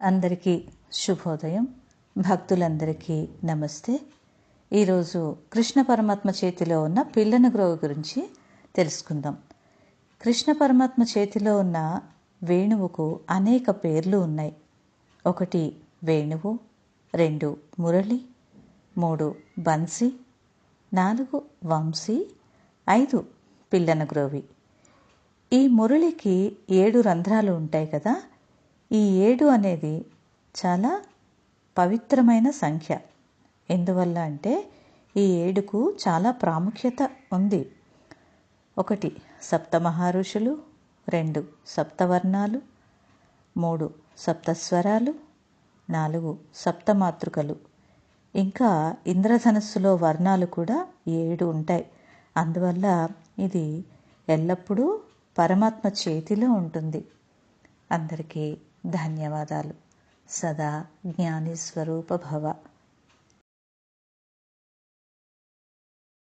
అందరికీ శుభోదయం. భక్తులందరికీ నమస్తే. ఈరోజు కృష్ణ పరమాత్మ చేతిలో ఉన్న పిల్లన గ్రోవ్ గురించి తెలుసుకుందాం. కృష్ణ పరమాత్మ చేతిలో ఉన్న వేణువుకు అనేక పేర్లు ఉన్నాయి. 1 వేణువు, 2 మురళి, 3 బన్సీ, 4 వంశీ, 5 పిల్లన గ్రోవి. ఈ మురళికి 7 రంధ్రాలు ఉంటాయి కదా. ఈ 7 అనేది చాలా పవిత్రమైన సంఖ్య. ఎందువల్ల అంటే ఈ 7కు చాలా ప్రాముఖ్యత ఉంది. 1 సప్తమహారుషులు, 2 సప్తవర్ణాలు, 3 సప్తస్వరాలు, 4 సప్తమాతృకలు, ఇంకా ఇంద్రధనస్సులో వర్ణాలు కూడా 7 ఉంటాయి. అందువల్ల ఇది ఎల్లప్పుడూ పరమాత్మ చేతిలో ఉంటుంది. అందరికీ ధన్యవాదాలు. సదా జ్ఞాని స్వరూప భవ.